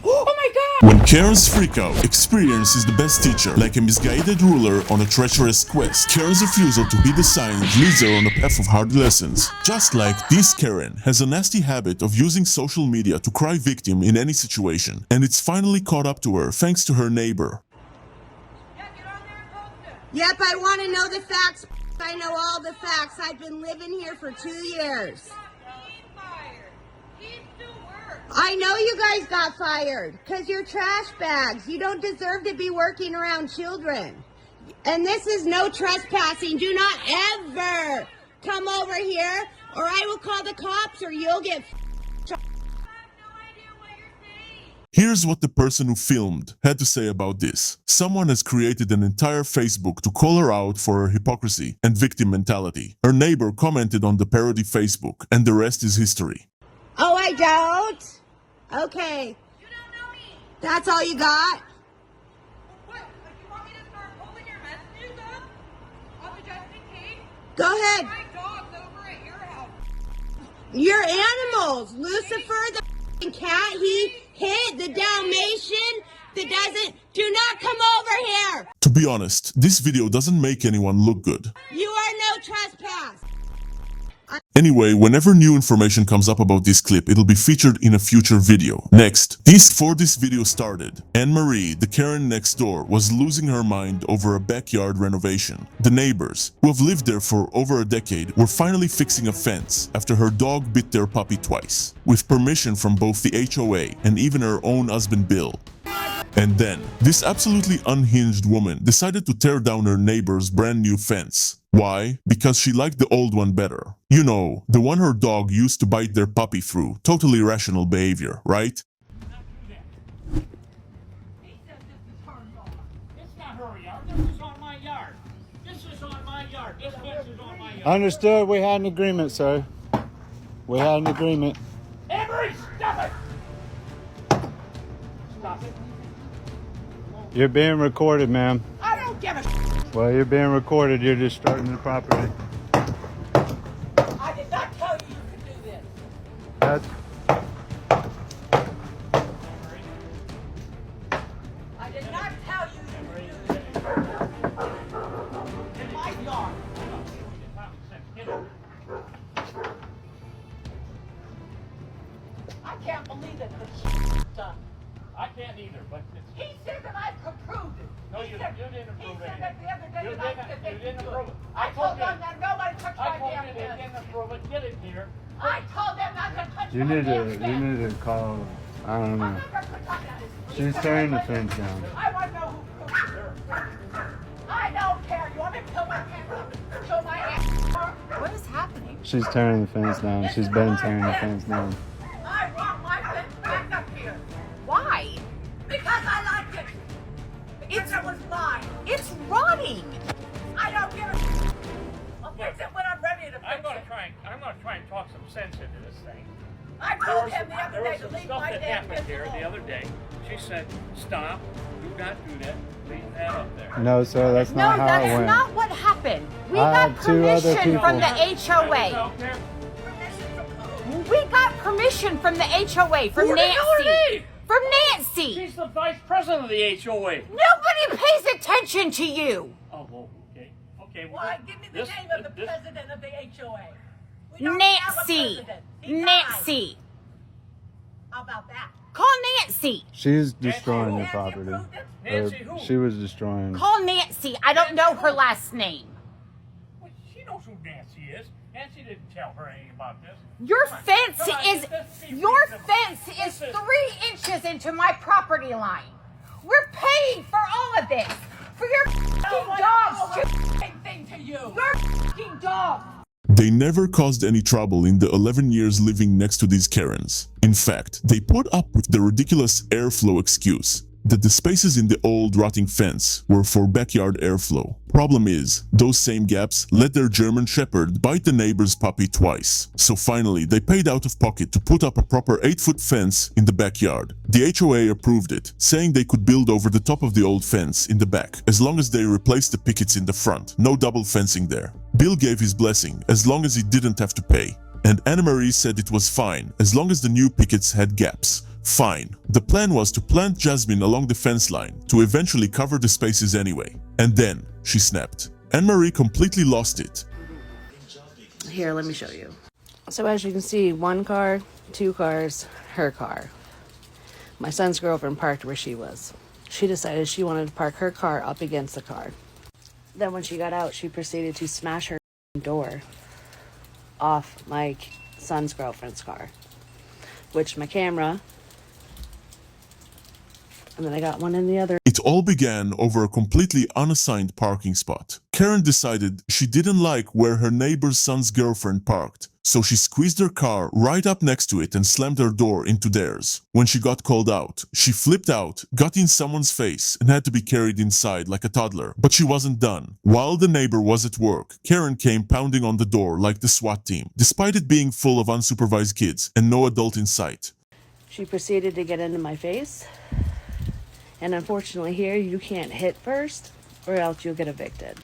Oh my God! When Karen's freakout, experience is the best teacher. Like a misguided ruler on a treacherous quest, Karen's refusal to heed the signs leads her on a path of hard lessons. Just like this Karen has a nasty habit of using social media to cry victim in any situation, and it's finally caught up to her thanks to her neighbor. Yep, I want to know the facts. I know all the facts. I've been living here for 2 years. I know you guys got fired because you're trash bags. You don't deserve to be working around children. And this is no trespassing. Do not ever come over here or I will call the cops or you'll get Here's what the person who filmed had to say about this. Someone has created an entire Facebook to call her out for her hypocrisy and victim mentality. Her neighbor commented on the parody Facebook, and the rest is history. Oh, I don't? Okay. You don't know me. That's all you got? What? Like you want me to start pulling your messages up? On the just in case? Go ahead. My dog's over at your house. Your animals. Lucifer, the cat, he hit the Dalmatian that doesn't. Do not come over here. To be honest, this video doesn't make anyone look good. You are no trespass. Anyway, whenever new information comes up about this clip, it'll be featured in a future video. Next, before this video started, Anne-Marie, the Karen next door, was losing her mind over a backyard renovation. The neighbors, who have lived there for over a decade, were finally fixing a fence after her dog bit their puppy twice, with permission from both the HOA and even her own husband Bill. And then, this absolutely unhinged woman decided to tear down her neighbor's brand new fence. Why? Because she liked the old one better. You know, the one her dog used to bite their puppy through. Totally rational behavior, right? He said this is her yard. It's not her yard. This is on my yard. This is on my yard. This fence is on my yard. Understood. We had an agreement, sir. We had an agreement. Emery, stop it! Stop it. You're being recorded, ma'am. I don't give a Well, you're being recorded. You're destroying the property. I did not tell you you could do this. That's I did not tell you you could do this. In my yard. I can't believe that this done. I can't either, but it's... He said that I approved it. No, He you said- didn't approve He said it. that the other day You that I didn't- said you they could didn't do approve it. it. I I told told them you. that nobody touched I my told damn you they fence. didn't approve it. Get it here. I told them not to touch you my need damn to. fence. You need to call. I don't I'm know. not gonna put that. She's tearing the fence down. I want to know who approved it. I don't care. You want me to kill my pants? Kill my ass? What is happening? She's tearing the fence down. She's been tearing the fence down. I want my fence back up here. Why? Because I like it. Because it was mine. It's rotting. I don't give a. I'll fix it when I'm ready to fix I'm gonna it. try and talk some sense into this thing. I There told was him the there other was day to some leave stuff my that damn happened fence here the alone. other day. She said, "Stop. Do not do that. Leave that up there." No, sir. That's No, not how it that's went. not what happened. We I got had two other permission from the I was HOA. out there. Permission from who? We got permission from the HOA, from Who the hell are Nancy. they? From Nancy. She's the vice president of the HOA. Nobody pays attention to you. Oh, well, okay. Okay. well, Why? Give me the this- name of the this- president of the HOA. We don't have a Nancy. president. He died. Nancy. How about that? Call Nancy. She's destroying the Nancy property. approved it? Nancy who? She was destroying. Call Nancy. I don't know her last name. Well, she knows who Nancy is. Nancy didn't tell her anything about this. Your Come on, fence come on, is let's be your reasonable. fence is Listen. 3 inches into my property line. We're paying for all of this. For your Oh, dogs. same thing to you. Your fucking dog. They never caused any trouble in the 11 years living next to these Karens. In fact, they put up with the ridiculous airflow excuse that the spaces in the old rotting fence were for backyard airflow. Problem is, those same gaps let their German Shepherd bite the neighbor's puppy twice. So finally, they paid out of pocket to put up a proper 8-foot fence in the backyard. The HOA approved it, saying they could build over the top of the old fence in the back, as long as they replaced the pickets in the front. No double fencing there. Bill gave his blessing, as long as he didn't have to pay. and Anna Marie said it was fine as long as the new pickets had gaps. Fine. The plan was to plant Jasmine along the fence line to eventually cover the spaces anyway. And then she snapped. Anne-Marie completely lost it. Here, let me show you. So as you can see, 1 car, 2 cars, her car. My son's girlfriend parked where she was. She decided she wanted to park her car up against the car. Then when she got out, she proceeded to smash her door off my son's girlfriend's car, which my camera, and then I got one in the other. It all began over a completely unassigned parking spot. Karen decided she didn't like where her neighbor's son's girlfriend parked, so she squeezed her car right up next to it and slammed her door into theirs. When she got called out, she flipped out, got in someone's face, and had to be carried inside like a toddler. But she wasn't done. While the neighbor was at work, Karen came pounding on the door like the SWAT team, despite it being full of unsupervised kids and no adult in sight. She proceeded to get into my face. And unfortunately here, you can't hit first or else you'll get evicted.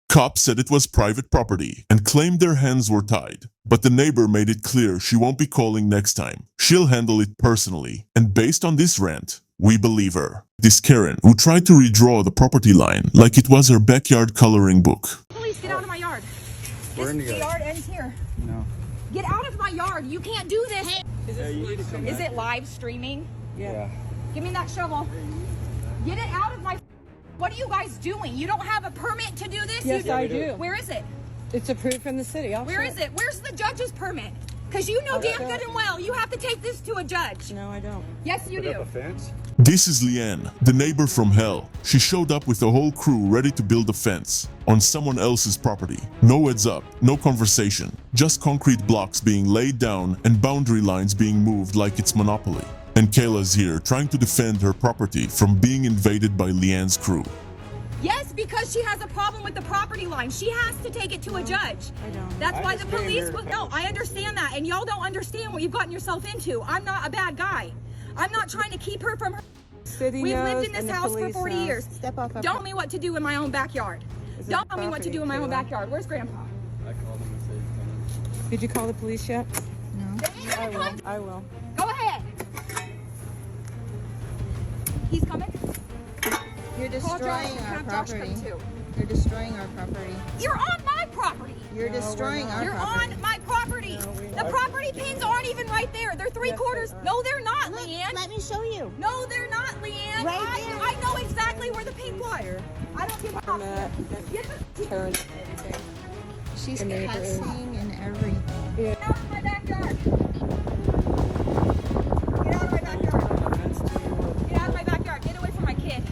Cops said it was private property and claimed their hands were tied. But the neighbor made it clear she won't be calling next time. She'll handle it personally. And based on this rant, we believe her. This Karen, who tried to redraw the property line like it was her backyard coloring book. Police, get out of my yard. We're in the The yard. yard ends here. No. Get out of my yard. You can't do this. Is it live streaming? Yeah. Give me that shovel. Get it out of my... What are you guys doing? You don't have a permit to do this? Yes, I do. Where is it? It's approved from the city. Where is it? Where's the judge's permit? Because you know damn good and well you have to take this to a judge. No, I don't. Yes, you do. Fence? This is Leanne, the neighbor from hell. She showed up with a whole crew ready to build a fence on someone else's property. No heads up, no conversation, just concrete blocks being laid down and boundary lines being moved like it's Monopoly. And Kayla's here trying to defend her property from being invaded by Leanne's crew. Yes, because she has a problem with the property line. She has to take it to a judge. I don't. That's I why the just came police here to will... finish. No, I understand that. And y'all don't understand what you've gotten yourself into. I'm not a bad guy. I'm not trying to keep her from her... City We've knows lived in this and the house for police 40 knows. years. Step off. Don't tell me what to do in my own backyard. Is it Don't tell me what to do in my own property, Kayla? backyard. Where's Grandpa? I called him and said he's coming. Did you call the police yet? I will. I will. Go ahead. He's coming? You're Call Josh. destroying our Have Josh come property. too. You're destroying our property. You're on my property. You're destroying our You're property. on my property. The property pins aren't even right there. They're 3/4. No, they're not, Look, Leanne. let me show you. No, they're not, Leanne. Right there. I know exactly where the pink was. I don't give a fuck. Get the Karen. She's The neighbor is- cussing and everything. Get out of my backyard. Get out of my backyard. Get out of my backyard. Get away from my kid.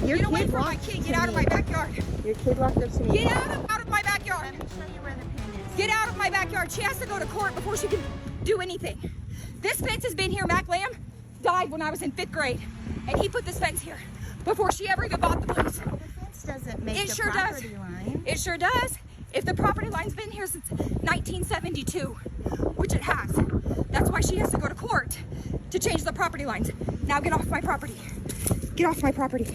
Your Get away kid from my walked kid. to Get out of me. my backyard. Your kid walked up to me. Get out of my backyard. Let me show you where the pin is. Get out of my backyard. She has to go to court before she can do anything. This fence has been here. Mac Lamb died when I was in 5th grade, and he put this fence here before she ever even bought the place. The fence doesn't make It the sure does. property line. It sure does. If the property line's been here since 1972, which it has, that's why she has to go to court to change the property lines. Now get off my property. Get off my property.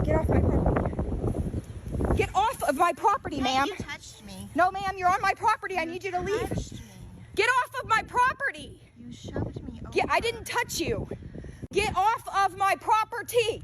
Get off my property. Get off of my property, ma'am. You touched me. No, ma'am, you're on my property. I need you to leave. Touched me. Get off of my property. You shoved me over. I didn't touch you. Get off of my property.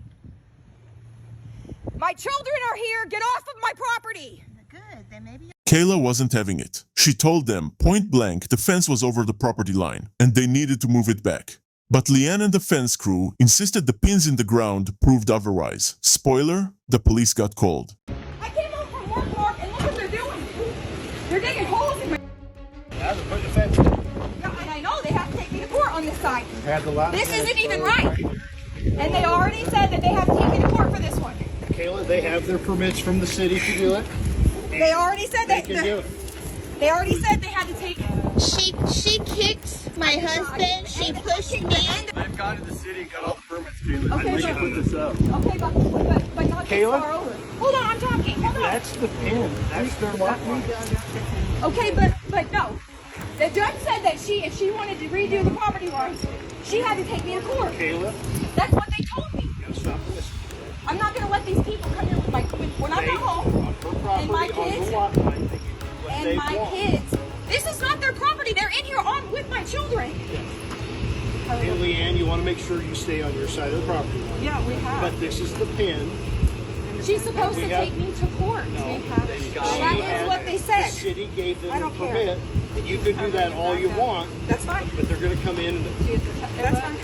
My children are here. Get off of my property. Good. Then maybe. Kayla wasn't having it. She told them point blank the fence was over the property line and they needed to move it back. But Leanne and the fence crew insisted the pins in the ground proved otherwise. Spoiler, the police got called. I came home from work, Mark, and look what they're doing. They're digging holes in my... Have to put the fence. Yeah, and I know they have to take me to court on this side. Had the lot. This isn't even right. And they already said that they have to take me to court for this one. Kayla, they have their permits from the city to do it. They already said They that... can do it. They already said they had to take... She kicked my husband. She pushed me. I've gone to the city and got all the permits, Kayla. Okay, I put this up. Okay, but not this Kayla? far over. Hold on, I'm talking. Hold on. That's the pin. That's their lock line. Okay, but no. The judge said that if she wanted to redo the property lines, she had to take me to court. Kayla, That's what they told me. you gotta stop listening. I'm not gonna let these people come here with when I'm not home. On her property, And my on kids. the lot line, they can do what And they my want. kids. This is not their property. They're in here on with my children. And Leanne, you want to make sure you stay on your side of the property line. Yeah, we have. But this is the pin. She's supposed to take me to court. That is what they said. The city gave them I a don't care. permit. And you can do that all you want, That's fine. but they're going to come in and That's fine.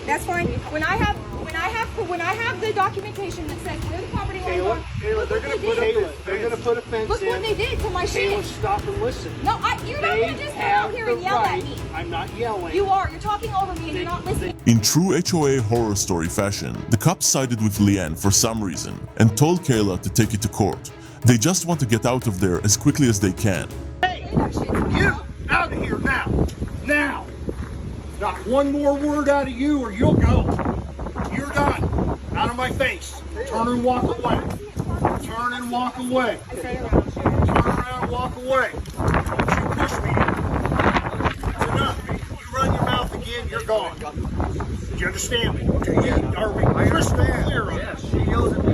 That's fine. When I have the documentation that says where the property lines are. Kayla, they're going to put a fence Look in. what they did to my Kayla, shit. stop and listen. No, you're not gonna just come out here and yell at me. I'm not yelling. You are. You're talking over me and you're not listening. In true HOA horror story fashion, the cops sided with Leanne for some reason and told Kayla to take it to court. They just want to get out of there as quickly as they can. Hey, you out of here now. Now. Not one more word out of you or you'll go. You're done. Out of my face. Turn and walk away. Turn and walk away. Turn around and walk away. Don't you push me. That's enough. You run your mouth again, you're gone. Do you understand me? Are we crystal clear on this? She yells at me.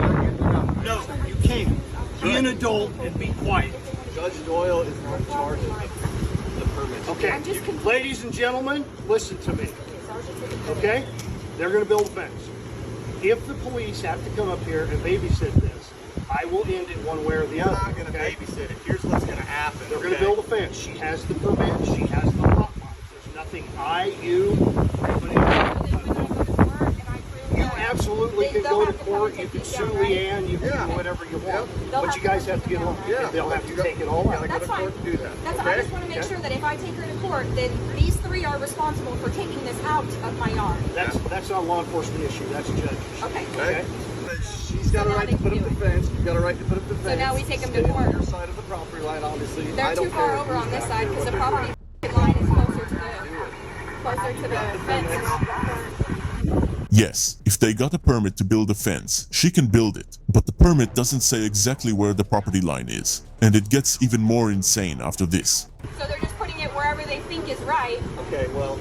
No, you can't. Be an adult and be quiet. Judge Doyle is not in charge of the permit. Okay, ladies and gentlemen, listen to me. Okay? They're going to build a fence. If the police have to come up here and babysit this, I will end it one way or the other. I'm not going to babysit it. Here's what's going to happen. They're going to build a fence. She has the permit. She has the hotline. There's nothing you, anybody else. You absolutely can go to court. You can sue Leanne. You can do whatever you want. But you guys have to get along. They'll have to take it all out. That's fine. I just want to make sure that if I take her to court, then these three are responsible for taking this out of my yard. That's not a law enforcement issue. That's a judge issue. Okay. She's got a right to put up the fence. You've got a right to put up the fence. So now we take them to Stay court. on your side of the property line, obviously. They're too far over on this side because the property line is closer to the fence. Yes, if they got a permit to build a fence, she can build it, but the permit doesn't say exactly where the property line is, and it gets even more insane after this. So they're just putting it wherever they think is right. Okay, well,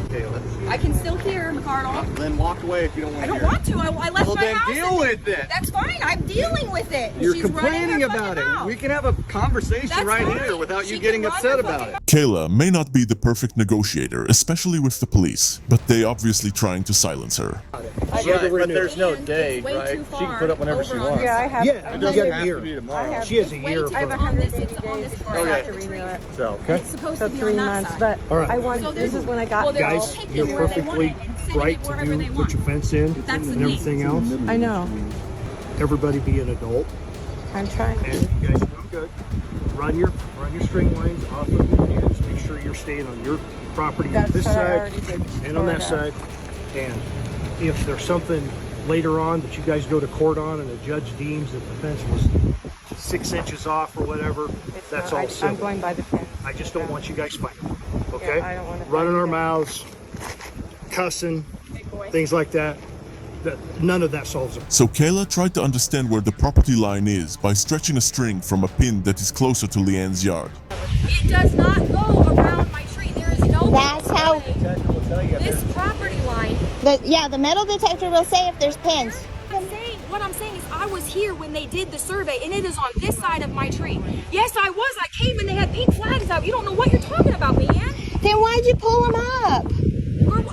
let's I can still hear McCardle. then walk away if you don't want I to don't hear want to. I left Well, my then house. deal with it. That's fine. I'm dealing with it. You're She's running complaining her about fucking it. mouth. We can have a conversation That's right fine. here without She you can getting run upset her about fucking it. Kayla may not be the perfect negotiator, especially with the police, but they obviously trying to silence her. Right, but there's no date, way right? too She can put up whenever she far over wants. Yeah, I have. Yeah, It you doesn't got a have year. to be tomorrow. She has a year. It's on this far Okay. side of the tree. So, It's supposed So to be 3 on that months, side. but All right. I want. This is when I got. Well, they're Guys, all taking you're it where they want perfectly it and sending right it to wherever they put want. your fence in That's and the everything else. I know. Everybody be an adult, I'm trying and to. you guys are doing good. Run your string lines off of your hands. Make sure you're staying on your property on That's this what I side already did. and on that side. And if there's something later on that you guys go to court on and the judge deems that the fence was 6 inches off or whatever, that's all I'm civil. going by the fence. I just don't want you guys fighting. Okay? Yeah, I don't want to Running fight our either. mouths, cussing, things like that. None of that solves it. So Kayla tried to understand where the property line is by stretching a string from a pin that is closer to Leanne's yard. It does not go around my tree. There is no That's how- way. This property line. The metal detector will say if there's pins. What I'm saying is I was here when they did the survey and it is on this side of my tree. Yes, I was. I came and they had pink flags out. You don't know what you're talking about, man. Then why'd you pull them up?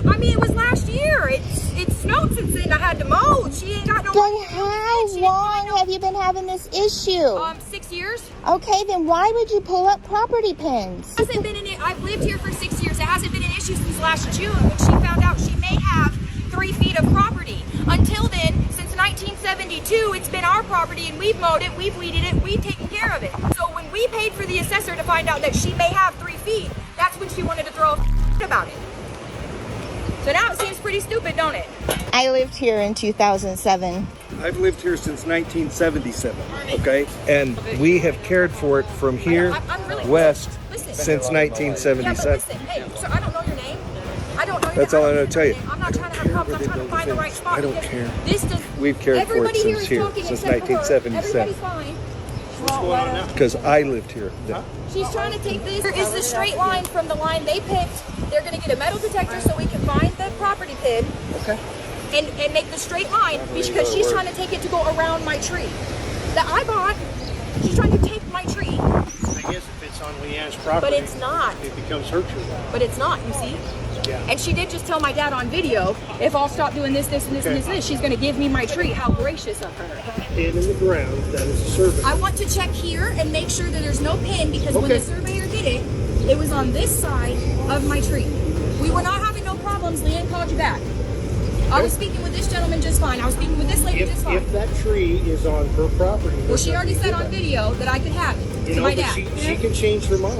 I mean, it was last year. It snowed since then. I had to mow. She ain't got no Then money. how long have you been having this issue? 6 years. Okay, then why would you pull up property pins? It hasn't been I've lived here for 6 years. It hasn't been an issue since last June when she found out she may have 3 feet of property. Until then, since 1972, it's been our property and we've mowed it, we've weeded it, we've taken care of it. So when we paid for the assessor to find out that she may have 3 feet, that's when she wanted to throw a fit about it. So now it seems pretty stupid, don't it? I lived here in 2007. I've lived here since 1977, okay? And we have cared for it from here I'm really, west listen. since Yeah, but 1977. listen, hey, so I don't know your That's all I know to tell you. I'm not trying to have problems. I'm trying to find the right spot. I don't because care. This does. We've cared for it Everybody here since is here, talking since except for her. 1977. Everybody's fine. What's going on now? Because I lived here. She's trying to take this. Here is the straight line from the line they picked. They're going to get a metal detector so we can find the property pin. Okay. And make the straight line because she's trying to take it to go around my tree that I bought. She's trying to take my tree. I guess if it's on Leanne's property, But it's not. it becomes her tree. But it's not, you see? Yeah. And she did just tell my dad on video, if I'll stop doing this, this, and this, and this, she's going to give me my tree. How gracious of her. Pin in the ground, that is a survey. I want to check here and make sure that there's no pin because when the surveyor did it, it was on this side of my tree. We were not having no problems. Leanne called you back. I was speaking with this gentleman just fine. I was speaking with this lady just fine. If that tree is on her property. Well, she already said on video that I could have it to my dad. She can change her mind.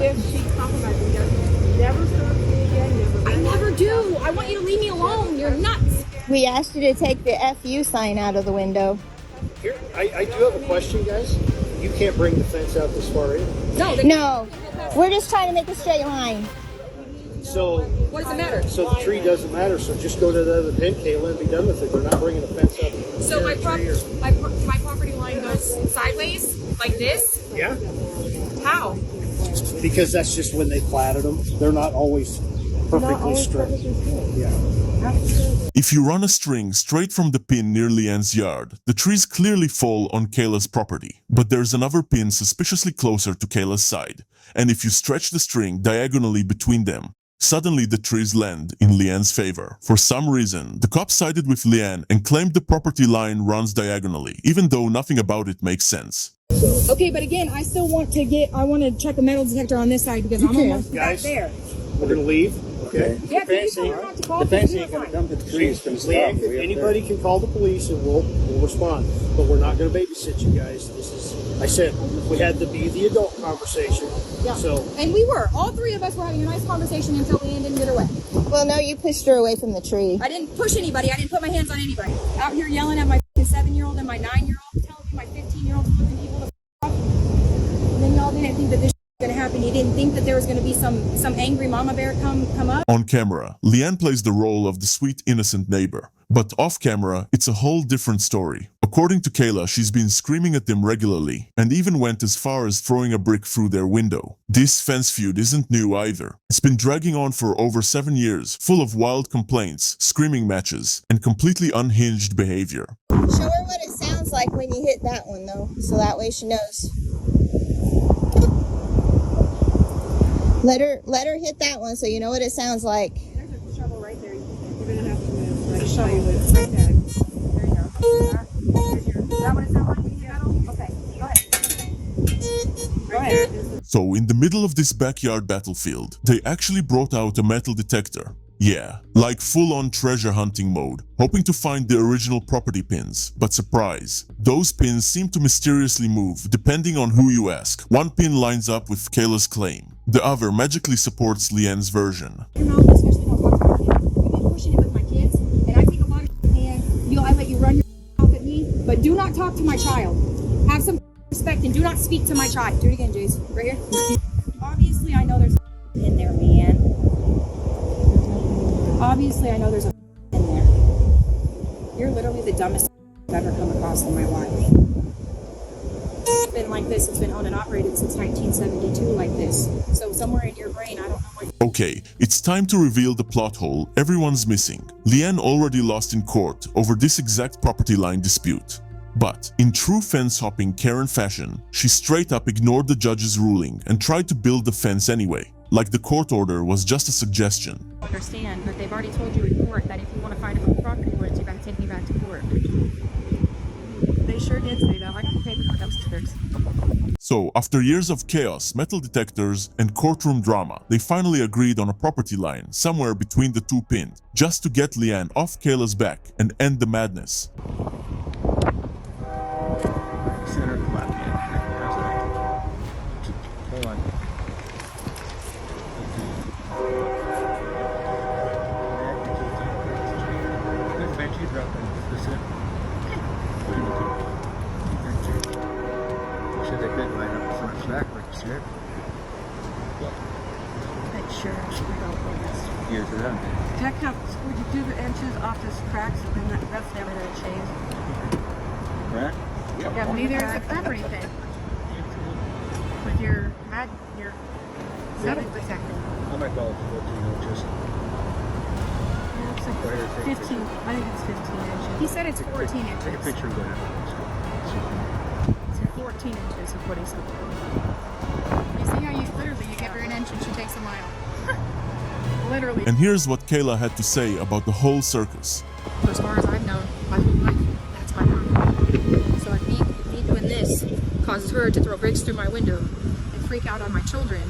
I never do. I want you to leave me alone. You're nuts. We asked you to take the FU sign out of the window. Here, I do have a question, guys. You can't bring the fence out this far in. No, we're just trying to make a straight line. So what does it matter? So the tree doesn't matter. So just go to the other pin, Kayla, and be done with it. We're not bringing the fence up. So my property line goes sideways like this? Yeah. How? Because that's just when they platted them. They're not always perfectly straight. Yeah. If you run a string straight from the pin near Leanne's yard, the trees clearly fall on Kayla's property. But there's another pin suspiciously closer to Kayla's side. And if you stretch the string diagonally between them, suddenly the trees land in Leanne's favor. For some reason, the cops sided with Leanne and claimed the property line runs diagonally, even though nothing about it makes sense. Okay, but again, I still want to I want to check a metal detector on this side because I'm almost back there. We're going to leave. Okay. Yeah, can you tell her not to call? The fence ain't going to come to the tree. It's going to stop. Anybody can call the police and we'll respond. But we're not going to babysit you guys. This is, I said, we had to be the adult conversation. Yeah. So. And we were. All three of us were having a nice conversation until Leanne didn't get her way. Well, no, you pushed her away from the tree. I didn't push anybody. I didn't put my hands on anybody. Out here yelling at my 7-year-old and my 9-year-old, telling me my 15-year-old flipping people to off. And then y'all didn't think that this going to happen. You didn't think that there was going to be some angry mama bear come up? On camera, Leanne plays the role of the sweet, innocent neighbor. But off camera, it's a whole different story. According to Kayla, she's been screaming at them regularly, and even went as far as throwing a brick through their window. This fence feud isn't new either. It's been dragging on for over 7 years, full of wild complaints, screaming matches, and completely unhinged behavior. Show her what it sounds like when you hit that one, though, so that way she knows. Let her hit that one so you know what it sounds like. There's a shovel right there. You're going to have to move. Right, shovel it. Right there. There you go. Is that what it sounds like when you hit metal? Okay, go ahead. Go ahead. So in the middle of this backyard battlefield, they actually brought out a metal detector. Yeah, like full-on treasure hunting mode, hoping to find the original property pins. But surprise, those pins seem to mysteriously move depending on who you ask. One pin lines up with Kayla's claim. The other magically supports Leanne's version. Your mouth, especially don't talk about it. You've been pushing it with my kids, and I take a lot of and I let you run your mouth at me, but do not talk to my child. Have some respect and do not speak to my child. Do it again, Jace. Right here. Obviously, I know there's a in there, man. Obviously, I know there's a in there. You're literally the dumbest I've ever come across in my life. It's been like this. It's been owned and operated since 1972 like this. So somewhere in your brain, I don't know what. Okay, it's time to reveal the plot hole everyone's missing. Leanne already lost in court over this exact property line dispute. But in true fence-hopping Karen fashion, she straight up ignored the judge's ruling and tried to build the fence anyway, like the court order was just a suggestion. I understand, but they've already told you in court that if you want to find a property lines, you got to take me back to court. They sure did say that. I got to pay for dumpsters. So, after years of chaos, metal detectors, and courtroom drama, they finally agreed on a property line somewhere between the two pins, just to get Leanne off Kayla's back and end the madness. Center left hand. Hold on. Should they been line up front backwards here? Sure, she can go first. years of that. Check out, would you do the inches off this crack, so then that's never going to change. Right? Yeah, neither is the property thing. With your septic protector. I might call it 14 inches. It's like 15, I think it's 15 inches. He said it's 14 inches. Take a picture of that. It's 14 inches is what he said. You see how you literally, you give her an inch and she takes a mile. Literally. And here's what Kayla had to say about the whole circus. For as far as I've known, my whole life, that's my mom. So if me doing this causes her to throw bricks through my window and freak out on my children,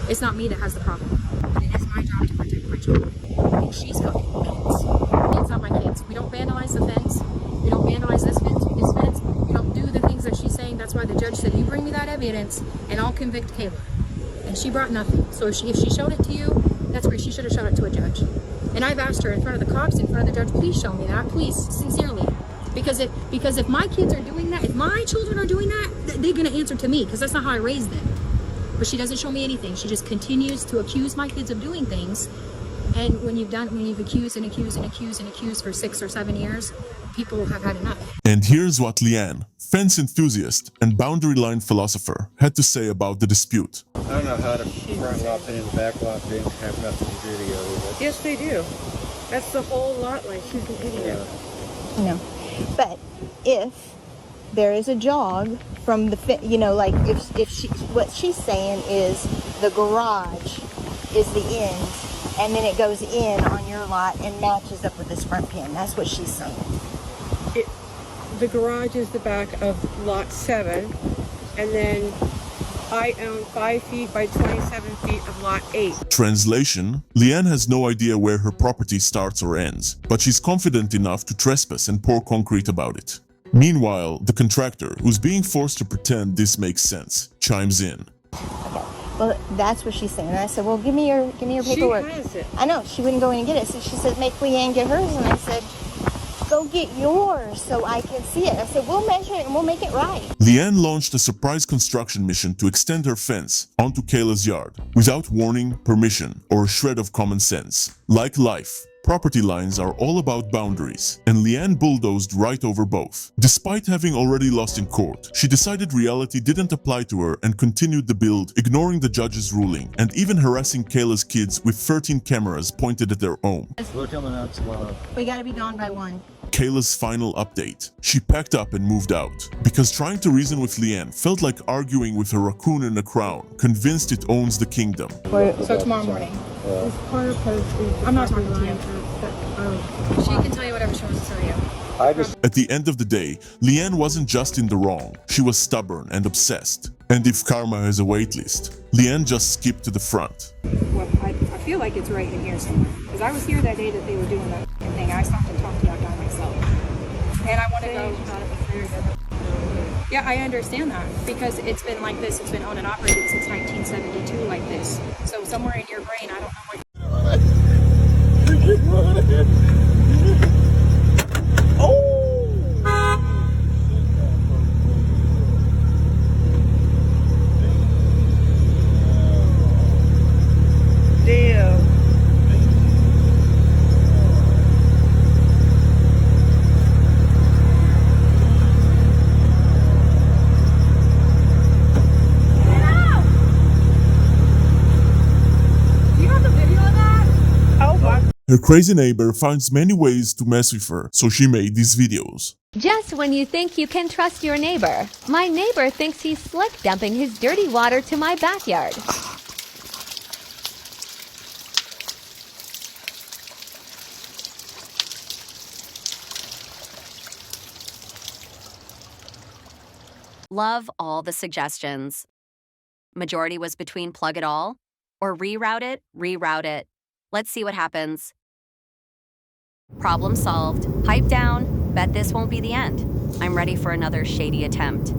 it's not me that has the problem. It is my job to protect my children. And she's got kids. It's not my kids. We don't vandalize the fence. We don't vandalize this fence. We don't do the things that she's saying. That's why the judge said, you bring me that evidence and I'll convict Kayla. And she brought nothing. So if she showed it to you, that's where she should have showed it to a judge. And I've asked her in front of the cops, in front of the judge, please show me that, please, sincerely. Because if my kids are doing that, if my children are doing that, they're gonna answer to me, because that's not how I raised them. But she doesn't show me anything. She just continues to accuse my kids of doing things. And when you've accused and accused and accused and accused for 6 or 7 years, people have had enough. And here's what Leanne, fence enthusiast and boundary line philosopher, had to say about the dispute. I don't know how the front lot pin and the back lot pin have nothing to do together. Yes, they do. That's the whole lot line. She's repeating it. No. But if there is a jog from the, like if she, what she's saying is the garage is the end, and then it goes in on your lot and matches up with this front pin. That's what she's saying. The garage is the back of lot 7, and then I own 5 feet by 27 feet of lot 8. Translation: Leanne has no idea where her property starts or ends, but she's confident enough to trespass and pour concrete about it. Meanwhile, the contractor, who's being forced to pretend this makes sense, chimes in. Okay. Well, that's what she's saying. And I said, well, give me your paperwork. She has it. I know. She wouldn't go in and get it. So she said, make Leanne get hers. And I said, go get yours so I can see it. I said, we'll measure it and we'll make it right. Leanne launched a surprise construction mission to extend her fence onto Kayla's yard without warning, permission, or a shred of common sense. Like life, property lines are all about boundaries, and Leanne bulldozed right over both. Despite having already lost in court, she decided reality didn't apply to her and continued the build, ignoring the judge's ruling, and even harassing Kayla's kids with 13 cameras pointed at their home. We're coming out tomorrow. We got to be gone by 1. Kayla's final update. She packed up and moved out, because trying to reason with Leanne felt like arguing with a raccoon in a crown, convinced it owns the kingdom. So tomorrow morning. I'm not talking to you. She can tell you whatever she wants to tell you. At the end of the day, Leanne wasn't just in the wrong, she was stubborn and obsessed. And if karma has a waitlist, Leanne just skipped to the front. Well, I feel like it's right in here somewhere. Because I was here that day that they were doing that thing. I stopped and talked to that guy myself. And I want to go. Yeah, I understand that. Because it's been like this. It's been owned and operated since 1972 like this. So somewhere in your brain, I don't know what. Her crazy neighbor finds many ways to mess with her, so she made these videos. Just when you think you can trust your neighbor, my neighbor thinks he's slick dumping his dirty water to my backyard. Love all the suggestions. Majority was between plug it all or reroute it. Let's see what happens. Problem solved. Pipe down. Bet this won't be the end. I'm ready for another shady attempt.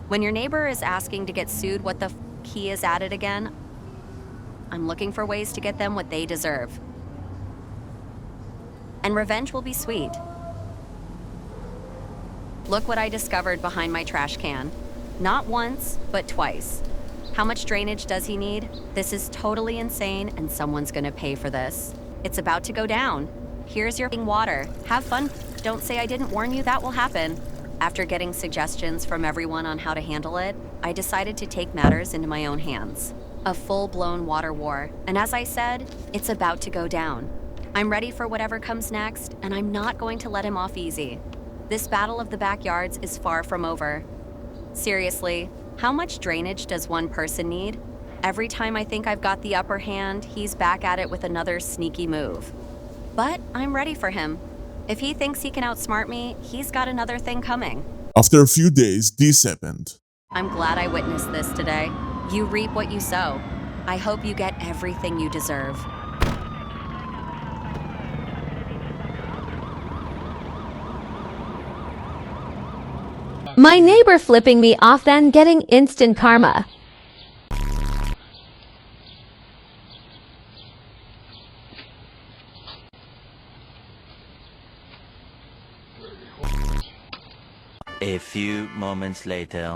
When your neighbor is asking to get sued, what the f he is at it again? I'm looking for ways to get them what they deserve. And revenge will be sweet. Look what I discovered behind my trash can. Not once, but twice. How much drainage does he need? This is totally insane, and someone's gonna pay for this. It's about to go down. Here's your water. Have fun. Don't say I didn't warn you that will happen. After getting suggestions from everyone on how to handle it, I decided to take matters into my own hands. A full-blown water war. And as I said, it's about to go down. I'm ready for whatever comes next, and I'm not going to let him off easy. This battle of the backyards is far from over. Seriously, how much drainage does one person need? Every time I think I've got the upper hand, he's back at it with another sneaky move. But I'm ready for him. If he thinks he can outsmart me, he's got another thing coming. After a few days, this happened. I'm glad I witnessed this today. You reap what you sow. I hope you get everything you deserve. My neighbor flipping me off then getting instant karma. A few moments later.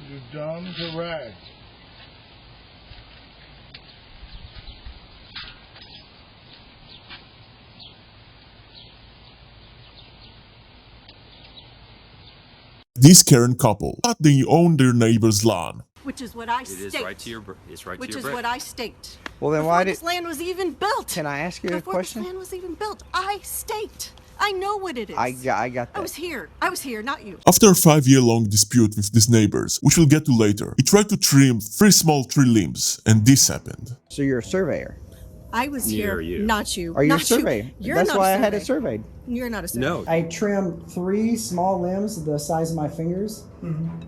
You're dumb to rags. This Karen couple thought they owned their neighbor's lawn. Which is what I It staked. is right to your. It's right Which to is your what brick. I staked. Well, then Before why did this land was even built? Can I ask you a Before question? this land was even built, I staked. I know what it is. I got that. I was here. I was here, not you. After a 5-year-long dispute with these neighbors, which we'll get to later, he tried to trim 3 small tree limbs, and this happened. So you're a surveyor. I was Near here, you. not you. Are you a not surveyor? You. You're That's not why a I had it surveyor. surveyed. You're not a surveyor. No. I trimmed 3 small limbs the size of my fingers,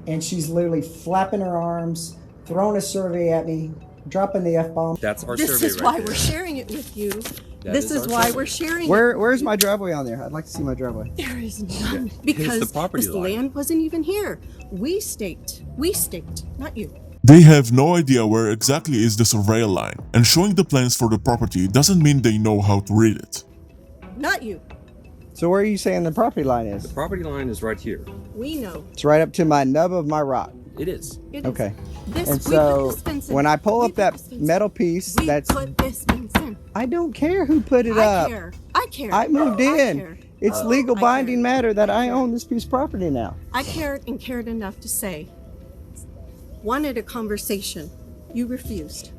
and she's literally flapping her arms, throwing a survey at me, dropping the F-bomb. That's our This survey is right why there. we're sharing it with you. That This is our why survey. we're sharing it. Where's my driveway on there? I'd like to see my driveway. There is none. Because the property this line. land wasn't even here. We staked. We staked, not you. They have no idea where exactly is the surveyor line, and showing the plans for the property doesn't mean they know how to read it. Not you. So where are you saying the property line The is? property line is right here. We know. It's right up to my nub of my rock. It is. It is. Okay. This, And we so put this fence in. when I pull We up put that this fence in. metal piece, We that's put this fence in. I don't care who put it I up. care. I care. I moved in. care. It's legal I binding care. matter that I own this piece of property now. I cared and cared enough to say, wanted a conversation. You refused.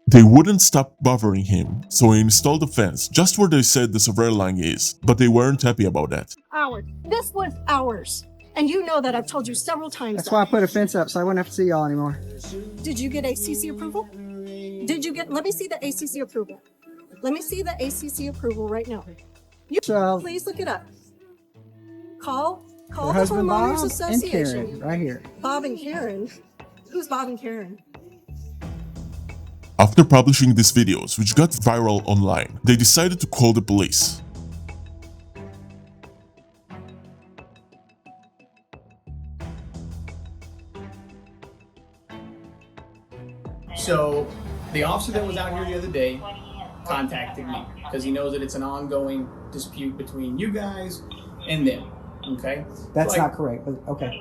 They wouldn't stop bothering him, so he installed a fence just where they said the surveyor line is, but they weren't happy about that. Ours. This was ours. And you know that I've told you several times. That's why I put a fence up so I wouldn't have to see y'all anymore. Did you get ACC approval? Did you get, let me see the ACC approval. Let me see the ACC approval right now. You, So- please look it up. Call Her the husband homeowners Bob and association. Karen, right here. Bob and Karen. Who's Bob and Karen? After publishing these videos, which got viral online, they decided to call the police. So the officer that was out here the other day contacted me because he knows that it's an ongoing dispute between you guys and them. Okay? That's not correct, but okay.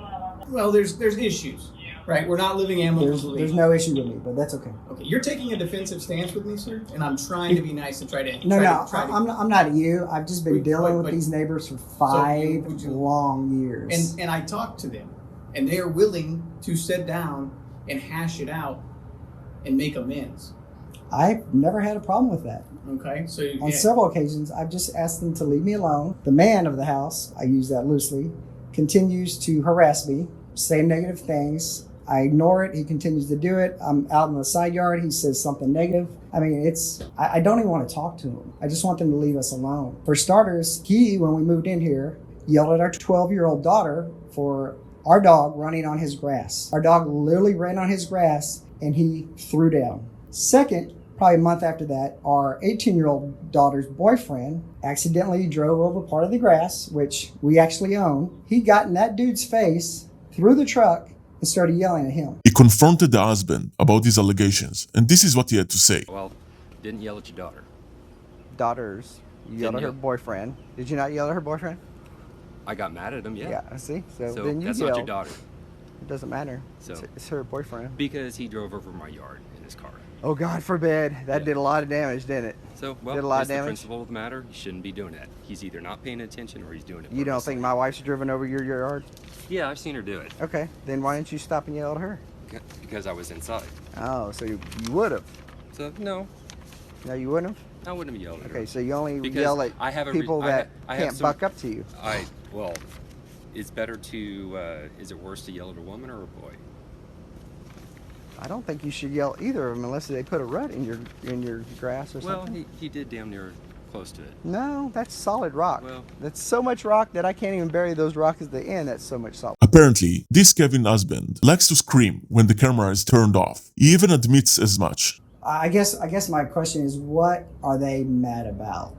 Well, there's issues, right? We're not living amicably. There's no issue with me, but that's okay. Okay, you're taking a defensive stance with me, sir, and I'm trying to be nice and try to. No, try to- I'm not you. I've just been dealing with but- these neighbors for 5 would you- long years. And I talked to them, and they are willing to sit down and hash it out and make amends. I've never had a problem with that. Okay, so On several occasions, I've just asked them to leave me alone. The man of the house, I use that loosely, continues to harass me, say negative things. I ignore it. He continues to do it. I'm out in the side yard. He says something negative. I mean, I don't even want to talk to him. I just want them to leave us alone. For starters, when we moved in here, yelled at our 12-year-old daughter for our dog running on his grass. Our dog literally ran on his grass and he threw down. Second, probably a month after that, our 18-year-old daughter's boyfriend accidentally drove over part of the grass, which we actually own. He got in that dude's face, threw the truck, and started yelling at him. He confronted the husband about these allegations, and this is what he had to say. Well, didn't yell at your daughter. Daughters. You yelled at her boyfriend. Did you not yell at her boyfriend? I got mad at him, yeah. Yeah, see? So then you that's yelled. not your daughter. It doesn't matter. So It's her boyfriend. Because he drove over my yard in his car. Oh, God forbid. That did a lot of damage, didn't it? So, well, did a lot that's of the damage? principle of the matter. You shouldn't be doing that. He's either not paying attention or he's doing it You don't think my wife's driven over your yard? Yeah, I've seen her do it. Okay, then why didn't you stop and yell at her? Because I was inside. Oh, so you would have. So, no. No, you wouldn't have? I wouldn't have yelled at her. Okay, so you only Because yell at I have people that I have can't buck up to you. Well, it's better to, is it worse to yell at a woman or a boy? I don't think you should yell either of them unless they put a rut in your grass or something. Well, he did damn near close to it. No, that's solid rock. Well, that's so much rock that I can't even bury those rocks at the end. That's so much salt. Apparently, this Kevin husband likes to scream when the camera is turned off. He even admits as much. I guess my question is, what are they mad about?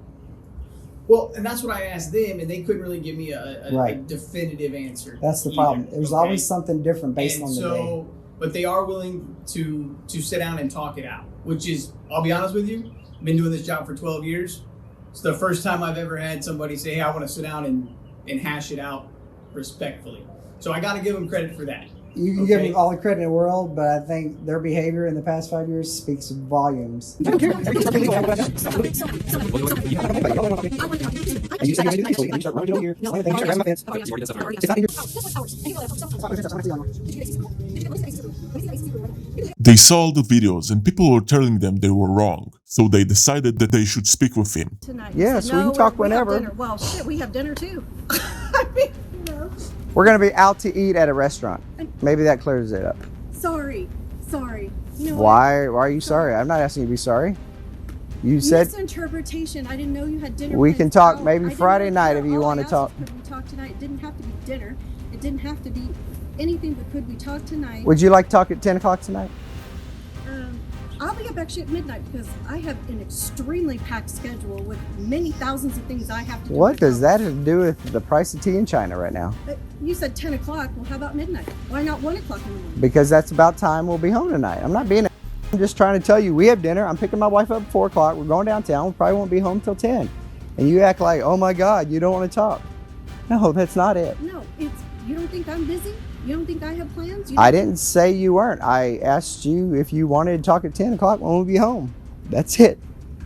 Well, and that's what I asked them, and they couldn't really give me a Right. definitive answer. That's the either, problem. There's okay? always something different based And on the so, day. but they are willing to sit down and talk it out, which is, I'll be honest with you, I've been doing this job for 12 years. It's the first time I've ever had somebody say, hey, I want to sit down and hash it out respectfully. So I got to give them credit for that. You can give them all the credit in the world, but I think their behavior in the past 5 years speaks volumes. They saw the videos and people were telling them they were wrong, so they decided that they should speak with him. Yes, we can talk whenever. Well, shit, we have dinner too. We're going to be out to eat at a restaurant. Maybe that clears it up. Sorry. You know Why are you sorry? I'm not asking you to be sorry. You said misinterpretation. I didn't know you had dinner. we plans. can talk No, maybe I didn't Friday know- night if you all want I to asked talk. was, could we talk tonight? It didn't have to be dinner. It didn't have to be anything, but could we talk tonight? Would you like to talk at 10 o'clock tonight? I'll be up actually at midnight because I have an extremely packed schedule with many thousands of things I have to do. What does that have to do with the price of tea in China right now? You said 10 o'clock. Well, how about midnight? Why not 1 o'clock in the morning? Because that's about time we'll be home tonight. I'm not being I'm just trying to tell you we have dinner. I'm picking my wife up at 4 o'clock. We're going downtown. We probably won't be home till 10. And you act like, oh my God, you don't want to talk. No, that's not it. No, you don't think I'm busy? You don't think I have plans? I didn't say you weren't. I asked you if you wanted to talk at 10 o'clock when we'll be home. That's it.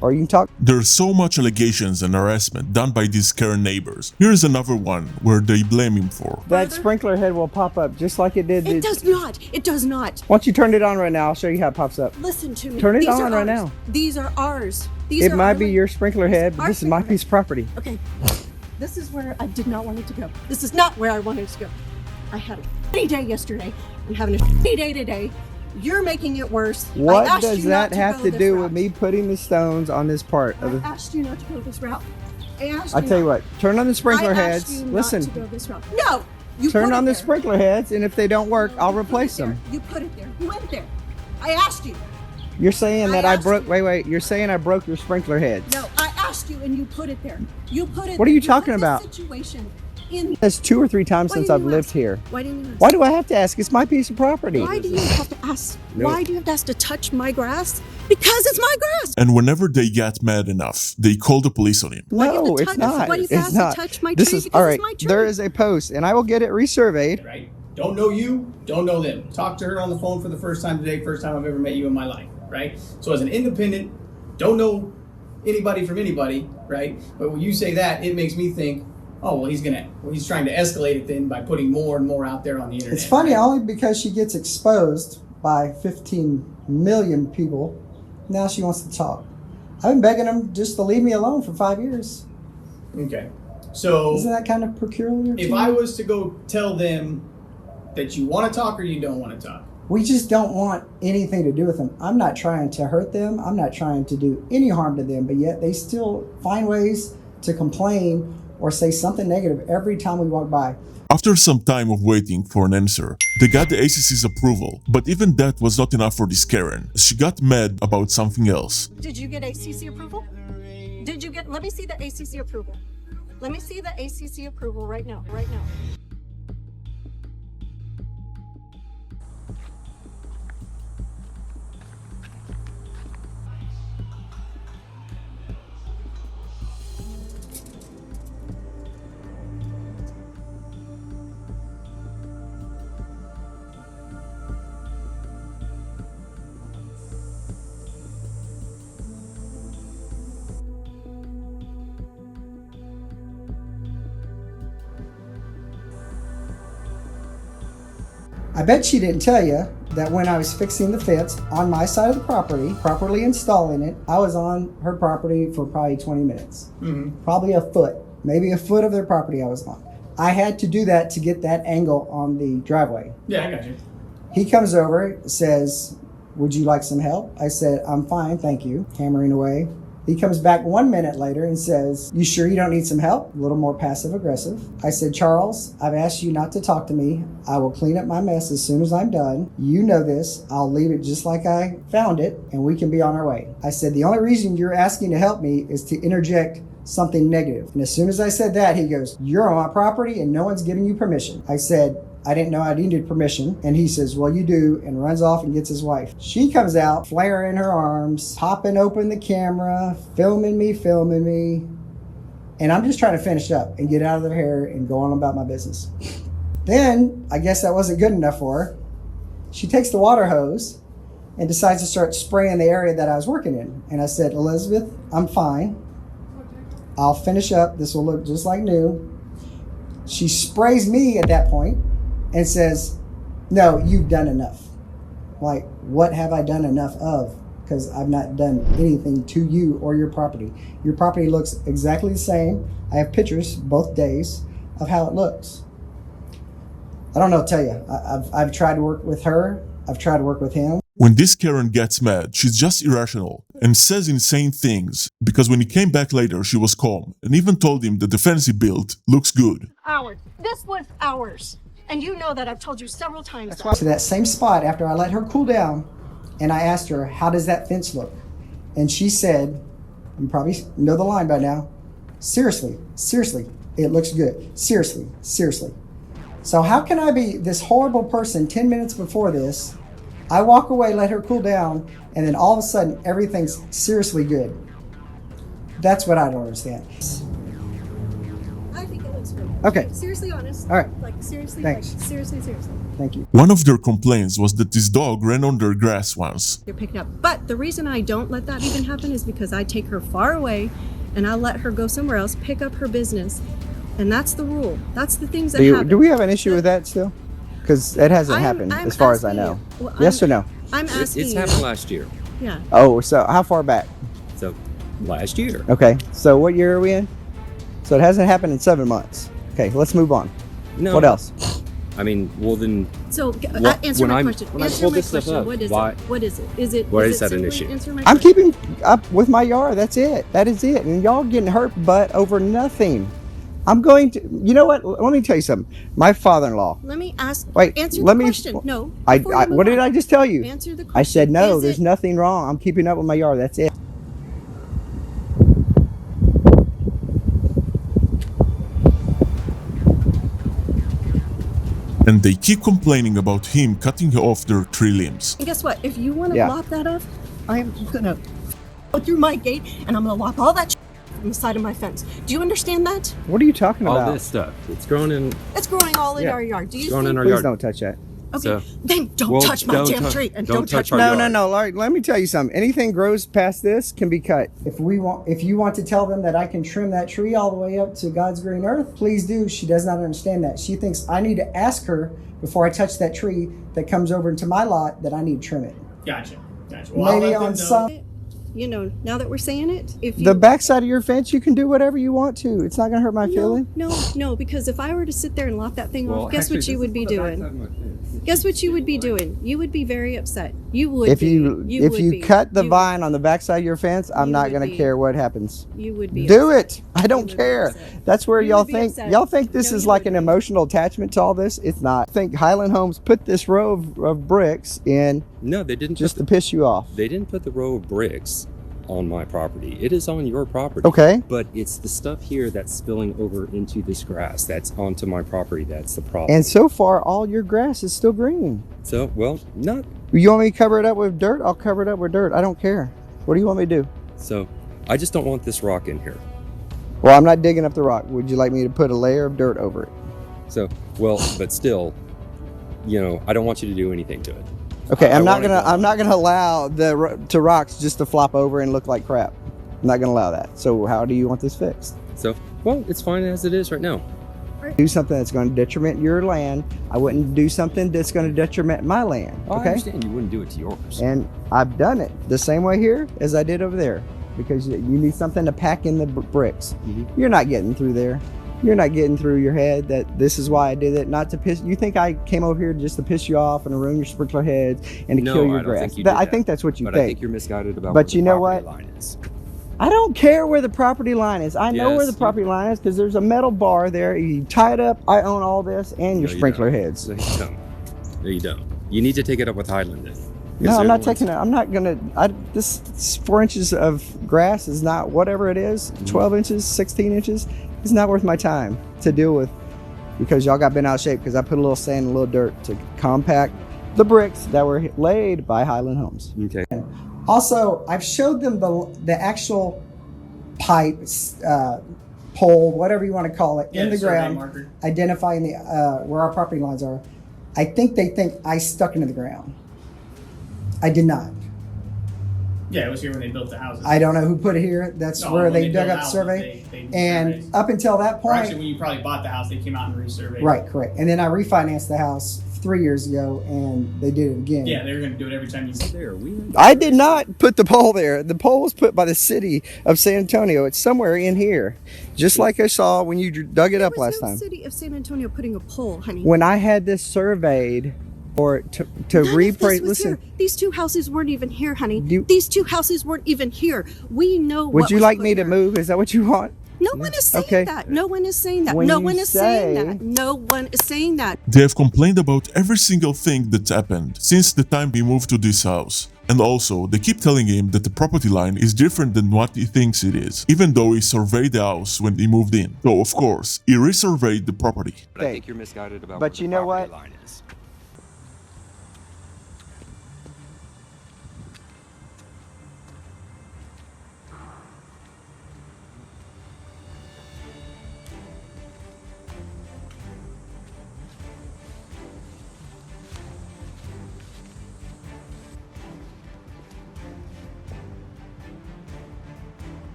Or you can talk. There's so much allegations and harassment done by these Karen neighbors. Here's another one where they blame him for. That sprinkler head will pop up just like it did. It does not. It does not. Why don't you turn it on right now? I'll show you how it pops up. Listen to me. Turn it These on are right ours. now. These are ours. These It are might our- be your sprinkler head, but Our this is my sprinkler piece of property. Okay. This is where I did not want it to go. This is not where I wanted it to go. I had a shitty day yesterday. I'm having a shitty day today. You're making it worse. I What asked does you not that have go to this do route. with me putting the stones on this part of I the... asked you not to go this route. I'll tell you what, turn on the sprinkler I heads. asked you Listen, not to go this route. No! You turn put on it the there. sprinkler heads, and if they don't work, I'll replace them. You put it there. You went there. I asked you. You're saying that I asked broke... Wait. You're saying I broke your sprinkler heads. No, I asked you and you put it there. You put it What are you put talking this about? Situation in That's 2 or 3 times Why since didn't I've you lived ask? here. Why didn't you ask? Why do I have to ask? It's my piece of property. Why do you have to ask? No. Why do you have to ask to touch my grass? Because it's my grass. And whenever they get mad enough, they call the police on him. No, it's not. why do you It's have to not. touch my This tree? is Because all it's right. my tree. There is a post, and I will get it resurveyed. Right? Don't know you, don't know them. Talked to her on the phone for the first time today, first time I've ever met you in my life, right? So as an independent, don't know anybody from anybody, right? But when you say that, it makes me think, oh, well, he's trying to escalate it then by putting more and more out there on the internet. It's funny right? only because she gets exposed by 15 million people. Now she wants to talk. I've been begging them just to leave me alone for 5 years. Okay. So Isn't that kind of peculiar? if to I you? was to go tell them that you want to talk or you don't want to talk, We just don't want anything to do with them. I'm not trying to hurt them. I'm not trying to do any harm to them, but yet they still find ways to complain or say something negative every time we walk by. After some time of waiting for an answer, they got the ACC's approval, but even that was not enough for this Karen. She got mad about something else. Did you get ACC approval? Did you get, let me see the ACC approval. Let me see the ACC approval right now, right now. I bet she didn't tell you that when I was fixing the fence on my side of the property, properly installing it, I was on her property for probably 20 minutes. Probably a foot, maybe a foot of their property I was on. I had to do that to get that angle on the driveway. Yeah, I got you. He comes over, says, "Would you like some help?" I said, "I'm fine, thank you," hammering away. He comes back 1 minute later and says, "You sure you don't need some help?" A little more passive aggressive. I said, "Charles, I've asked you not to talk to me. I will clean up my mess as soon as I'm done. You know this. I'll leave it just like I found it and we can be on our way." I said, "The only reason you're asking to help me is to interject something negative." And as soon as I said that, he goes, "You're on my property and no one's giving you permission." I said, "I didn't know I needed permission." And he says, "Well, you do," and runs off and gets his wife. She comes out, flaring her arms, popping open the camera, filming me. And I'm just trying to finish up and get out of their hair and go on about my business. Then, I guess that wasn't good enough for her. She takes the water hose and decides to start spraying the area that I was working in. And I said, "Elizabeth, I'm fine. I'll finish up. This will look just like new." She sprays me at that point and says, "No, you've done enough." Like, what have I done enough of? Because I've not done anything to you or your property. Your property looks exactly the same. I have pictures both days of how it looks. I don't know what to tell you. I've tried to work with her. I've tried to work with him. When this Karen gets mad, she's just irrational and says insane things, because when he came back later, she was calm and even told him that the fence he built looks good. Ours. This was ours. And you know that I've told you several times. To that same spot after I let her cool down, and I asked her, "How does that fence look?" And she said, you probably know the line by now, seriously, it looks good. Seriously. So how can I be this horrible person 10 minutes before this? I walk away, let her cool down, and then all of a sudden everything's seriously good. That's what I don't understand. I think it looks good. Okay. Seriously honest. All right. Like, seriously. Thanks. Like, seriously. Thank you. One of their complaints was that this dog ran on their grass once. You're picking up. But the reason I don't let that even happen is because I take her far away and I let her go somewhere else, pick up her business. And that's the rule. That's the things that happen. Do we have an issue with that still? Because it hasn't happened as far as I know. Well, yes or no? I'm asking It's you. happened last year. Yeah. Oh, so how far back? So, last year. Okay, so what year are we in? So it hasn't happened in 7 months. Okay, let's move on. No. What else? I mean, well then. So answer when my I'm- question. when I Answer pull my this stuff question. up, What is why- it? What is it? Is it? Why is is that an simply- issue? Answer my I'm question. keeping up with my yard. That's it. That is it. And y'all getting hurt butt over nothing. I'm going to. You know what? Let me tell you something. My father-in-law. Let me ask. Wait. Answer let the me. question. No. I before you move what did on. I just tell you? Answer the question. I said no. Is There's it- nothing wrong. I'm keeping up with my yard. That's it. And they keep complaining about him cutting off their tree limbs. And guess what? If you want to Yeah. lop that off, I am gonna go through my gate and I'm gonna lop all that from the side of my fence. Do you understand that? What are you talking All about? this stuff. It's grown in. It's growing all in Yeah. our yard. Do you It's growing in think? our Please yard. don't touch that. Okay, So- then don't Well, touch my don't damn touch- tree and don't don't touch touch our my. yard. No. Let me tell you something. Anything grows past this can be cut. If you want to tell them that I can trim that tree all the way up to God's green earth, please do. She does not understand that. She thinks I need to ask her before I touch that tree that comes over into my lot that I need to trim it. Gotcha. Well, I'll Maybe let them on know. some. you know, now that we're saying it, if you... The backside of your fence, you can do whatever you want to. It's not going to hurt my feeling. No, because if I were to sit there and lock that thing off, guess what you would be doing? Guess what you would be doing? You would be very upset. You would if you cut the vine on the backside of your fence, I'm not going to care what happens. You would be do upset. it. I don't care. That's where y'all think this is like an emotional attachment to all this. It's not. I think Highland Homes put this row of bricks in. No, they didn't. Just to piss you off. They didn't put the row of bricks on my property. It is on your property. Okay. But it's the stuff here that's spilling over into this grass that's onto my property that's the problem. And so far, all your grass is still green. So, well, not. You want me to cover it up with dirt? I'll cover it up with dirt. I don't care. What do you want me to do? So, I just don't want this rock in here. Well, I'm not digging up the rock. Would you like me to put a layer of dirt over it? So, well, but still, you know, I don't want you to do anything to it. Okay, I'm not gonna allow the rocks just to flop over and look like crap. I'm not gonna allow that. So how do you want this fixed? So, well, it's fine as it is right now. Do something that's going to detriment your land. I wouldn't do something that's going to detriment my land. Oh, okay? I understand you wouldn't do it to yours. And I've done it the same way here as I did over there, because you need something to pack in the bricks. Mm-hmm. You're not getting through there. You're not getting through your head that this is why I did it, not to piss. You think I came over here just to piss you off and ruin your sprinkler heads and to kill your grass? I think that's what you think. I think you're misguided about but where you the know property what? line is. I don't care where the property line is. I know where the property line is because there's a metal bar there. You tie it up. I own all this and your sprinkler heads. No, you don't. No, you don't. You need to take it up with Highland then. No, I'm not taking it. I'm not gonna. This 4 inches of grass is not whatever it is. 12 inches, 16 inches. It's not worth my time to deal with because y'all got bent out of shape because I put a little sand and a little dirt to compact the bricks that were laid by Highland Homes. Okay. Also, I've showed them the actual pipe, pole, whatever you want to call it, in the ground, identifying the where our property lines are. I think they think I stuck into the ground. I did not. Yeah, it was here when they built the houses. I don't know who put it here. That's where they dug up the survey. And up until that point... Or actually, when you probably bought the house, they came out and resurveyed. Right, correct. And then I refinanced the house 3 years ago, and they did it again. Yeah, they were going to do it every time you sit there. I did not put the pole there. The pole was put by the city of San Antonio. It's somewhere in here, just like I saw when you dug it up last time. City of San Antonio putting a pole, honey. When I had this surveyed, or to reappraise. Listen, these two houses weren't even here, honey. These two houses weren't even here. We know. Would you like me to move? Is that what you want? No one is saying that. No one is saying that. No one is saying that. No one is saying that. They have complained about every single thing that's happened since the time he moved to this house. And also, they keep telling him that the property line is different than what he thinks it is, even though he surveyed the house when he moved in. So, of course, he resurveyed the property. But I think you're misguided about but where you the know property what? line is.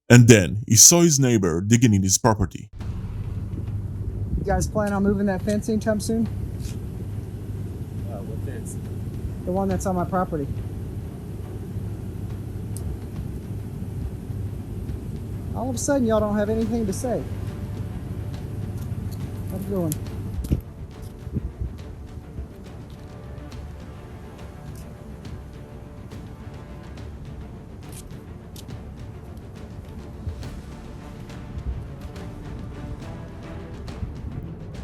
And then he saw his neighbor digging in his property. You guys plan on moving that fence anytime soon? What fence? The one that's on my property. All of a sudden, y'all don't have anything to say. How's it going?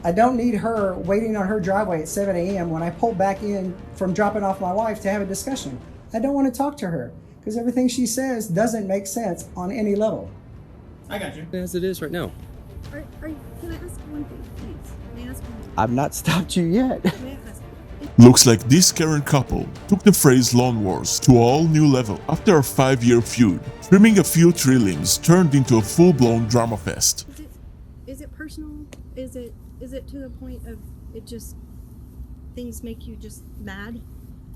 I don't need her waiting on her driveway at 7 a.m. when I pull back in from dropping off my wife to have a discussion. I don't want to talk to her because everything she says doesn't make sense on any level. I got you. As it is right now. Can I ask one thing, please? May I ask one thing? I've not stopped you yet. May I ask? Looks like this Karen couple took the phrase lawn wars to a all new level after a 5-year feud. Trimming a few tree limbs turned into a full-blown drama fest. Is it personal? Is it to the point of it just things make you just mad?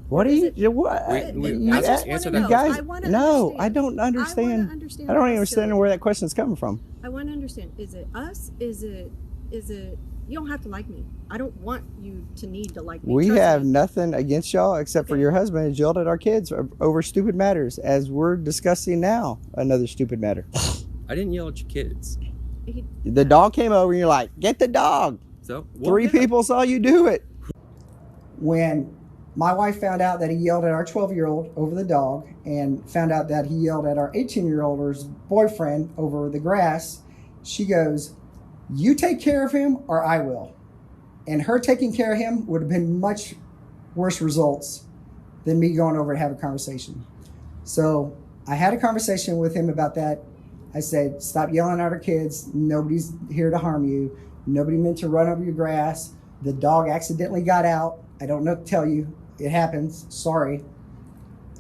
What do you? What? Answer that guys, question. no, I don't understand. I don't even understand where that question is coming from. I want to understand. Is it us? Is it? You don't have to like me. I don't want you to need to like me. We Trust have me. nothing against y'all except for your husband has yelled at our kids over stupid matters, as we're discussing now. Another stupid matter. I didn't yell at your kids. The dog came over and you're like, get the dog. So Three people saw you do it. When my wife found out that he yelled at our 12-year-old over the dog and found out that he yelled at our 18-year-old's boyfriend over the grass, she goes, you take care of him or I will. And her taking care of him would have been much worse results than me going over to have a conversation. So I had a conversation with him about that. I said, stop yelling at our kids. Nobody's here to harm you. Nobody meant to run over your grass. The dog accidentally got out. I don't know what to tell you. It happens. Sorry.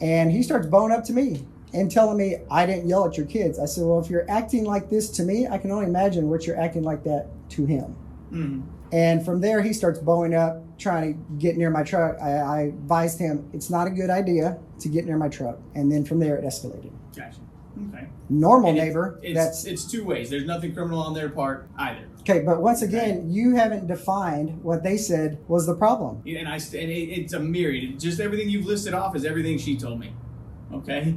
And he starts bowing up to me and telling me I didn't yell at your kids. I said, well, if you're acting like this to me, I can only imagine what you're acting like that to him. Mm-hmm. And from there, he starts bowing up, trying to get near my truck. I advised him it's not a good idea to get near my truck. And then from there, it escalated. Gotcha. Okay. Normal And neighbor. It's two ways. There's nothing criminal on their part either. Okay, but once again, you haven't defined what they said was the problem. And it's a myriad. Just everything you've listed off is everything she told me. Okay?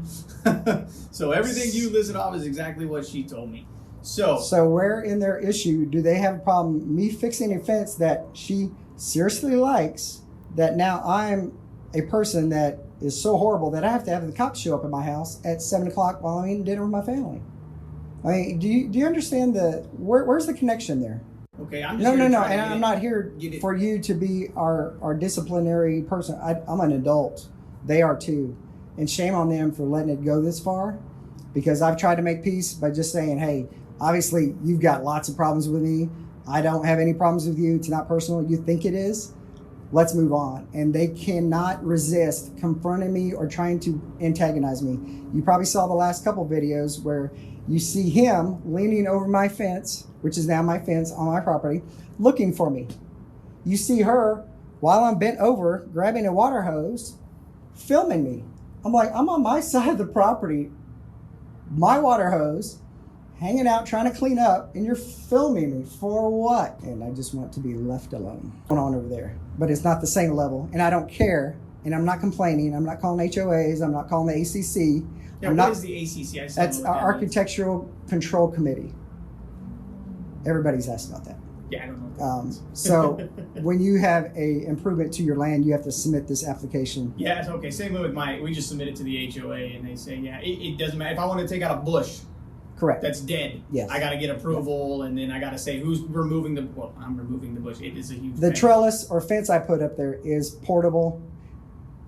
So everything you listed off is exactly what she told me. So where in their issue do they have a problem me fixing a fence that she seriously likes, that now I'm a person that is so horrible that I have to have the cops show up at my house at 7 o'clock while I'm eating dinner with my family? I mean, do you understand where's the connection there? Okay, I'm just no, and to I'm not here for you to be our disciplinary person. I'm an adult. They are too. And shame on them for letting it go this far, because I've tried to make peace by just saying, hey, obviously you've got lots of problems with me. I don't have any problems with you. It's not personal. You think it is. Let's move on. And they cannot resist confronting me or trying to antagonize me. You probably saw the last couple videos where you see him leaning over my fence, which is now my fence on my property, looking for me. You see her, while I'm bent over, grabbing a water hose, filming me. I'm like, I'm on my side of the property, my water hose, hanging out, trying to clean up, and you're filming me for what? And I just want to be left alone. Going on over there. But it's not the same level, and I don't care, and I'm not complaining. I'm not calling HOAs. I'm not calling the ACC. Yeah, what is the ACC? That's our Architectural Control Committee. Everybody's asked about that. Yeah, I don't know. So when you have a improvement to your land, you have to submit this application. Yeah, it's okay. Same way with we just submit it to the HOA, and they say, yeah, it doesn't matter. If I want to take out a bush, correct, that's dead. Yes. I got to get approval, and then I got to say who's removing the. Well, I'm removing the bush. It is a huge. The trellis or fence I put up there is portable.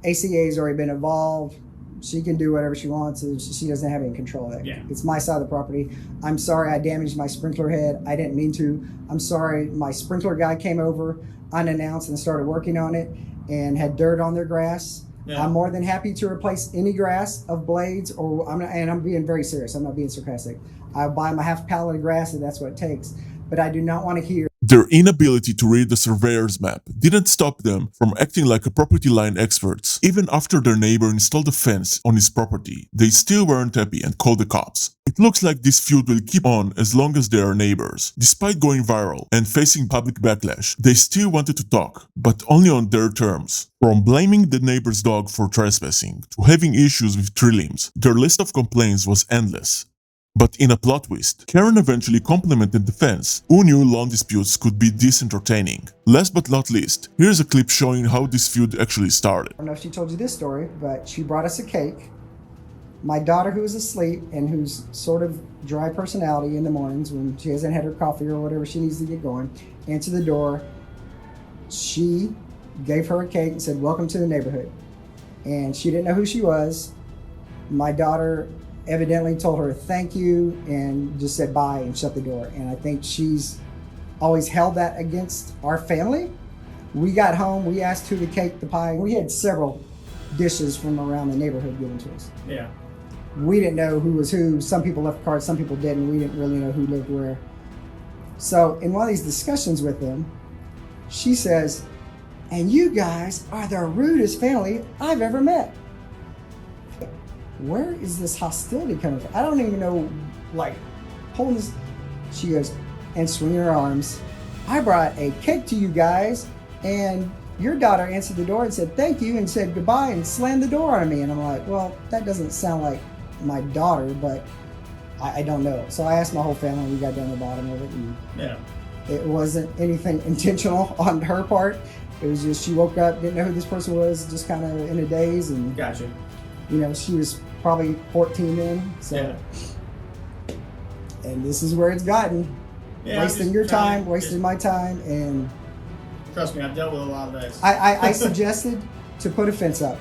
ACA's already been involved. She can do whatever she wants. She doesn't have any control of it. Yeah. It's my side of the property. I'm sorry I damaged my sprinkler head. I didn't mean to. I'm sorry my sprinkler guy came over unannounced and started working on it and had dirt on their grass. Yeah. I'm more than happy to replace any grass of blades, and I'm being very serious. I'm not being sarcastic. I'll buy them a half pallet of grass if that's what it takes. But I do not want to hear. Their inability to read the surveyor's map didn't stop them from acting like a property line experts. Even after their neighbor installed a fence on his property, they still weren't happy and called the cops. It looks like this feud will keep on as long as they are neighbors. Despite going viral and facing public backlash, they still wanted to talk, but only on their terms. From blaming the neighbor's dog for trespassing to having issues with tree limbs, their list of complaints was endless. But in a plot twist, Karen eventually complimented the fans, who knew lawn disputes could be this entertaining. Last but not least, here's a clip showing how this feud actually started. I don't know if she told you this story, but she brought us a cake. My daughter, who is asleep and who's sort of dry personality in the mornings when she hasn't had her coffee or whatever she needs to get going, answered the door. She gave her a cake and said, "Welcome to the neighborhood." And she didn't know who she was. My daughter evidently told her thank you and just said bye and shut the door. And I think she's always held that against our family. We got home, we asked who the cake, the pie. We had several dishes from around the neighborhood given to us. Yeah. We didn't know who was who. Some people left cards, some people didn't. We didn't really know who lived where. So in one of these discussions with them, she says, And you guys are the rudest family I've ever met. Where is this hostility coming from? I don't even know, like, holding this. She goes, and swinging her arms. I brought a cake to you guys, and your daughter answered the door and said thank you and said goodbye and slammed the door on me. And I'm like, well, that doesn't sound like my daughter, but I don't know. So I asked my whole family, we got down to the bottom of it. And Yeah. it wasn't anything intentional on her part. It was just she woke up, didn't know who this person was, just kind of in a daze. And Gotcha. you know, she was probably 14 then. So, Yeah. and this is where it's gotten. Yeah, Wasting your time, wasting my time, and trust me, I've dealt with a lot of that. I suggested to put a fence up.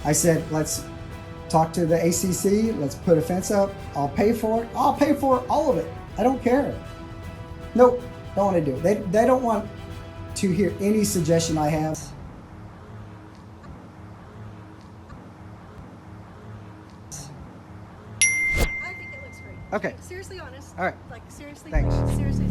I said, let's talk to the ACC, let's put a fence up. I'll pay for it. I'll pay for all of it. I don't care. Nope, don't want to do it. They don't want to hear any suggestion I have. I think it looks great. Okay. Seriously honest. All right. Like seriously. Thanks. Seriously.